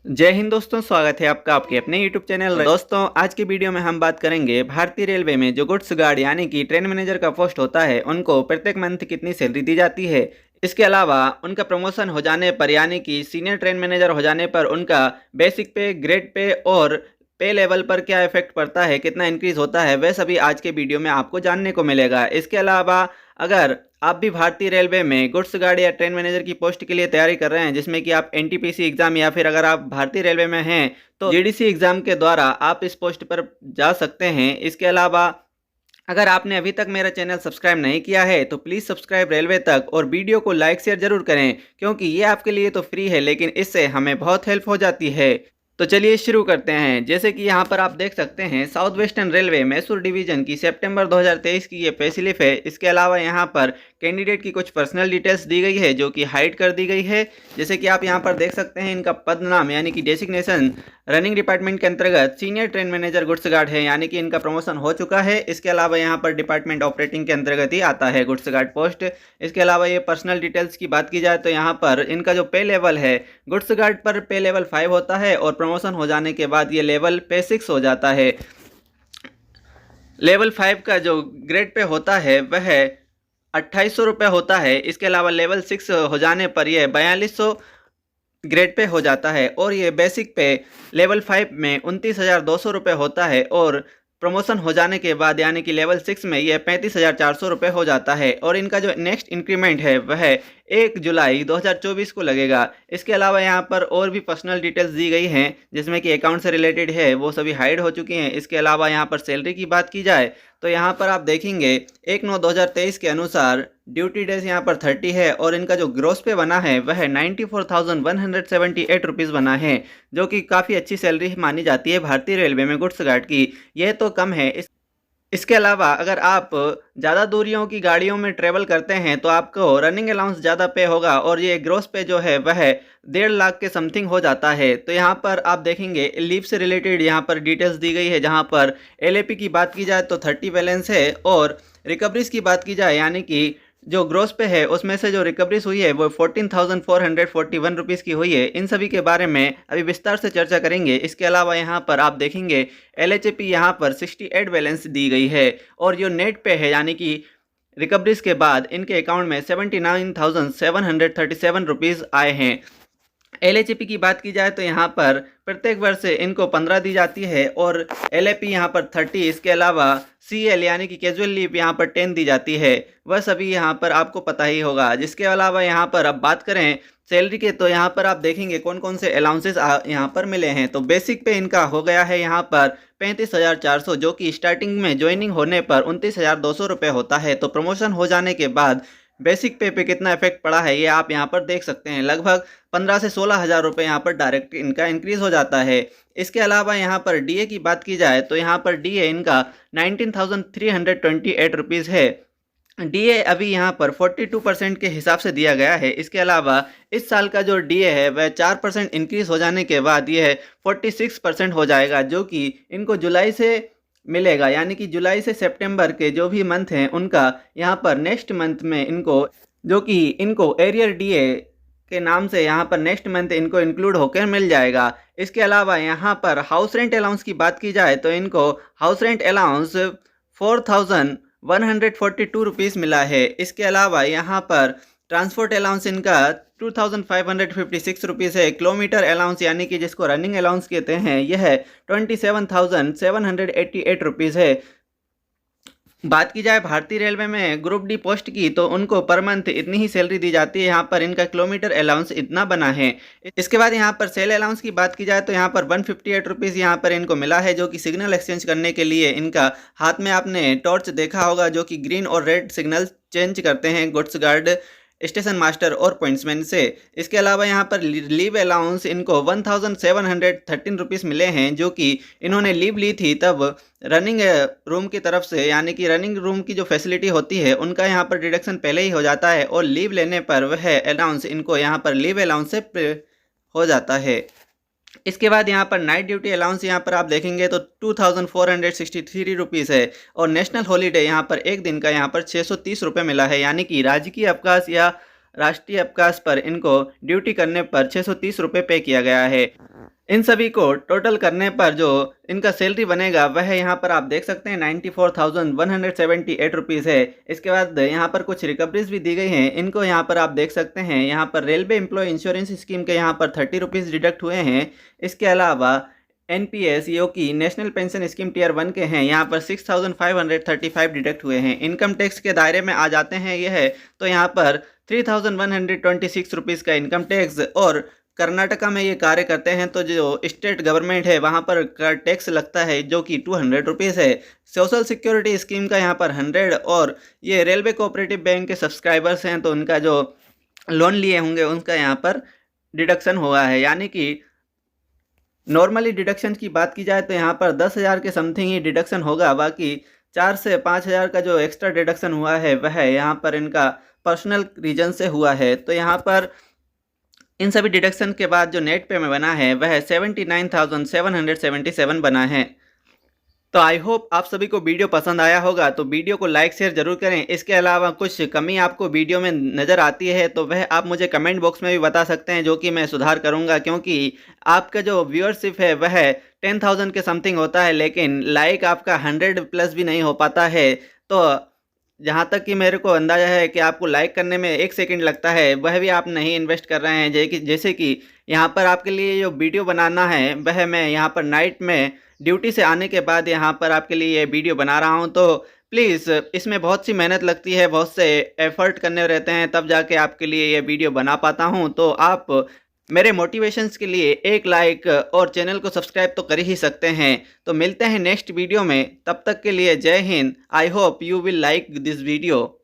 जय हिंद दोस्तों, स्वागत है आपका आपके अपने यूट्यूब चैनल। दोस्तों, आज की वीडियो में हम बात करेंगे भारतीय रेलवे में जो गुड्स गार्ड यानी कि ट्रेन मैनेजर का पोस्ट होता है उनको प्रत्येक मंथ कितनी सैलरी दी जाती है। इसके अलावा उनका प्रमोशन हो जाने पर यानी कि सीनियर ट्रेन मैनेजर हो जाने पर उनका बेसिक पे, ग्रेड पे और पे लेवल पर क्या इफेक्ट पड़ता है, कितना इंक्रीज होता है, वह सभी आज के वीडियो में आपको जानने को मिलेगा। इसके अलावा अगर आप भी भारतीय रेलवे में गुड्स गार्ड या ट्रेन मैनेजर की पोस्ट के लिए तैयारी कर रहे हैं, जिसमें कि आप एनटीपीसी एग्जाम या फिर अगर आप भारतीय रेलवे में हैं तो जीडीसी एग्जाम के द्वारा आप इस पोस्ट पर जा सकते हैं। इसके अलावा अगर आपने अभी तक मेरा चैनल सब्सक्राइब नहीं किया है तो प्लीज़ सब्सक्राइब रेलवे तक और वीडियो को लाइक शेयर जरूर करें, क्योंकि ये आपके लिए तो फ्री है लेकिन इससे हमें बहुत हेल्प हो जाती है। तो चलिए शुरू करते हैं। जैसे कि यहाँ पर आप देख सकते हैं, south western railway Mysore division की सितंबर 2023 की ये पे स्लिप है। इसके अलावा यहाँ पर कैंडिडेट की कुछ पर्सनल डिटेल्स दी गई है जो कि हाइड कर दी गई है। जैसे कि आप यहाँ पर देख सकते हैं, इनका पद नाम यानी कि डेसिग्नेशन रनिंग डिपार्टमेंट के अंतर्गत senior train manager goods guard है, यानी कि इनका प्रमोशन हो चुका है। इसके अलावा यहाँ पर डिपार्टमेंट ऑपरेटिंग के अंतर्गत ही आता है गुड्स गार्ड पोस्ट। इसके अलावा ये पर्सनल डिटेल्स की बात की जाए तो यहाँ पर इनका जो पे लेवल है, गुड्स गार्ड पर पे लेवल 5 होता है और प्रमोशन हो जाने के बाद ये लेवल पे 6 हो जाता है। लेवल 5 का जो ग्रेड पे होता है वह 2800 रुपये होता है। इसके अलावा लेवल 6 हो जाने पर यह 4200 ग्रेड पे हो जाता है और ये बेसिक पे लेवल 5 में 29,200 रुपये होता है और प्रमोशन हो जाने के बाद यानी कि लेवल 6 में यह 35,400 रुपये हो जाता है। और इनका जो नेक्स्ट इंक्रीमेंट है वह 1 जुलाई 2024 को लगेगा। इसके अलावा यहाँ पर और भी पर्सनल डिटेल्स दी गई हैं जिसमें कि अकाउंट से रिलेटेड है, वो सभी हाइड हो चुकी हैं। इसके अलावा यहाँ पर सैलरी की बात की जाए तो यहाँ पर आप देखेंगे 1/9/2023 के अनुसार ड्यूटी डेज यहाँ पर 30 है और इनका जो ग्रोस पे बना है वह 94,178 रुपीज़ बना है, जो कि काफ़ी अच्छी सैलरी मानी जाती है भारतीय रेलवे में गुड्स गार्ड की। यह तो कम है। इसके अलावा अगर आप ज़्यादा दूरियों की गाड़ियों में ट्रेवल करते हैं तो आपको रनिंग अलाउंस ज़्यादा पे होगा और ये ग्रोस पे जो है वह 1.5 लाख के समथिंग हो जाता है। तो यहाँ पर आप देखेंगे लीव से रिलेटेड यहाँ पर डिटेल्स दी गई है, जहाँ पर एलएपी की बात की जाए तो 30 बैलेंस है और रिकवरीज की बात की जाए यानी कि जो ग्रोस पे है उसमें से जो रिकवरीज हुई है वो 14,441 रुपीज़ की हुई है। इन सभी के बारे में अभी विस्तार से चर्चा करेंगे। इसके अलावा यहाँ पर आप देखेंगे एलएचपी यहाँ पर 68 बैलेंस दी गई है और जो नेट पे है यानी कि रिकवरीज के बाद इनके अकाउंट में 79,737 रुपीज़ आए हैं। एलएचपी की बात की जाए तो यहाँ पर प्रत्येक वर्ष इनको 15 दी जाती है और एलएपी यहाँ पर 30। इसके अलावा सीएल यानी कि कैजुअल लीव यहाँ पर 10 दी जाती है। वह सभी यहाँ पर आपको पता ही होगा। जिसके अलावा यहाँ पर अब बात करें सैलरी के तो यहाँ पर आप देखेंगे कौन कौन से अलाउंसेस यहाँ पर मिले हैं। तो बेसिक पे इनका हो गया है यहाँ पर 35,400, जो कि स्टार्टिंग में ज्वाइनिंग होने पर 29,200 रुपये होता है। तो प्रमोशन हो जाने के बाद बेसिक पे कितना इफेक्ट पड़ा है ये आप यहाँ पर देख सकते हैं। लगभग 15 से 16,000 रुपये यहाँ पर डायरेक्ट इनका इंक्रीज हो जाता है। इसके अलावा यहाँ पर डीए की बात की जाए तो यहाँ पर डीए इनका 19,328 रुपीज़ है। डीए अभी यहाँ पर 42% के हिसाब से दिया गया है। इसके अलावा इस साल का जो डीए है वह 4% इंक्रीज हो जाने के बाद यह 46% हो जाएगा, जो कि इनको जुलाई से मिलेगा। यानी कि जुलाई से सितंबर के जो भी मंथ हैं उनका यहाँ पर नेक्स्ट मंथ में इनको, जो कि इनको एरियर डीए के नाम से यहाँ पर नेक्स्ट मंथ इनको इंक्लूड होकर मिल जाएगा। इसके अलावा यहाँ पर हाउस रेंट अलाउंस की बात की जाए तो इनको हाउस रेंट अलाउंस 4,142 रुपीज़ मिला है। इसके अलावा यहाँ पर ट्रांसपोर्ट अलाउंस इनका 2,556 रुपीज़ है। किलोमीटर अलाउंस यानी कि जिसको रनिंग अलाउंस कहते हैं यह 27,788 रुपीज़ है। बात की जाए भारतीय रेलवे में ग्रुप डी पोस्ट की तो उनको पर मंथ इतनी ही सैलरी दी जाती है। यहाँ पर इनका किलोमीटर अलाउंस इतना बना है। इसके बाद यहाँ पर सेल अलाउंस की बात की जाए तो यहाँ पर 158 रुपीज़ यहाँ पर इनको मिला है, जो कि सिग्नल एक्सचेंज करने के लिए इनका हाथ में आपने टॉर्च देखा होगा, जो कि ग्रीन और रेड सिग्नल चेंज करते हैं गुड्स गार्ड, स्टेशन मास्टर और पॉइंट्समैन से। इसके अलावा यहाँ पर लीव अलाउंस इनको 1,713 रुपीज़ मिले हैं, जो कि इन्होंने लीव ली थी तब रनिंग रूम की तरफ से, यानी कि रनिंग रूम की जो फैसिलिटी होती है उनका यहाँ पर डिडक्शन पहले ही हो जाता है और लीव लेने पर वह अलाउंस इनको यहाँ पर लीव अलाउंस से हो जाता है। इसके बाद यहाँ पर नाइट ड्यूटी अलाउंस यहाँ पर आप देखेंगे तो 2,463 रुपीज़ है और नेशनल हॉलीडे यहाँ पर एक दिन का यहाँ पर 630 रुपये मिला है। यानी कि राजकीय अवकाश या राष्ट्रीय अवकाश पर इनको ड्यूटी करने पर 630 रुपये पे किया गया है। इन सभी को टोटल करने पर जो इनका सैलरी बनेगा वह यहाँ पर आप देख सकते हैं 94,178 रुपीज़ है। इसके बाद यहाँ पर कुछ रिकवरीज भी दी गई हैं, इनको यहाँ पर आप देख सकते हैं। यहाँ पर रेलवे एम्प्लॉय इंश्योरेंस स्कीम के यहाँ पर 30 रुपीज़ डिडक्ट हुए हैं। इसके अलावा NPS जो कि नेशनल पेंशन स्कीम टियर 1 के हैं, यहाँ पर 6,535 डिडक्ट हुए हैं। इनकम टैक्स के दायरे में आ जाते हैं यह, तो यहाँ पर 3,126 रुपीज़ का इनकम टैक्स, और कर्नाटका में ये कार्य करते हैं तो जो स्टेट गवर्नमेंट है वहाँ पर टैक्स लगता है जो कि 200 रुपीज़ है। सोशल सिक्योरिटी स्कीम का यहाँ पर 100, और ये रेलवे कोऑपरेटिव बैंक के सब्सक्राइबर्स हैं तो उनका जो लोन लिए होंगे उनका यहाँ पर डिडक्शन हुआ है। यानी कि नॉर्मली डिडक्शन की बात की जाए तो यहाँ पर 10,000 के समथिंग ही डिडक्शन होगा, बाकी 4 से 5,000 का जो एक्स्ट्रा डिडक्शन हुआ है वह यहाँ पर इनका पर्सनल रीजन से हुआ है। तो यहाँ पर इन सभी डिडक्शन के बाद जो नेट पे में बना है वह 79,777 बना है। तो आई होप आप सभी को वीडियो पसंद आया होगा, तो वीडियो को लाइक शेयर जरूर करें। इसके अलावा कुछ कमी आपको वीडियो में नज़र आती है तो वह आप मुझे कमेंट बॉक्स में भी बता सकते हैं, जो कि मैं सुधार करूंगा, क्योंकि आपका जो व्यूअरशिप है वह 10,000 के समथिंग होता है, लेकिन लाइक आपका 100 प्लस भी नहीं हो पाता है। तो जहाँ तक कि मेरे को अंदाज़ा है कि आपको लाइक करने में 1 सेकंड लगता है, वह भी आप नहीं इन्वेस्ट कर रहे हैं। जैसे कि यहाँ पर आपके लिए जो वीडियो बनाना है वह मैं यहाँ पर नाइट में ड्यूटी से आने के बाद यहाँ पर आपके लिए ये वीडियो बना रहा हूँ। तो प्लीज़ इसमें बहुत सी मेहनत लगती है, बहुत से एफ़र्ट करने रहते हैं, तब जाके आपके लिए ये वीडियो बना पाता हूँ। तो आप मेरे मोटिवेशंस के लिए एक लाइक और चैनल को सब्सक्राइब तो कर ही सकते हैं। तो मिलते हैं नेक्स्ट वीडियो में, तब तक के लिए जय Hind. I hope you will like this video.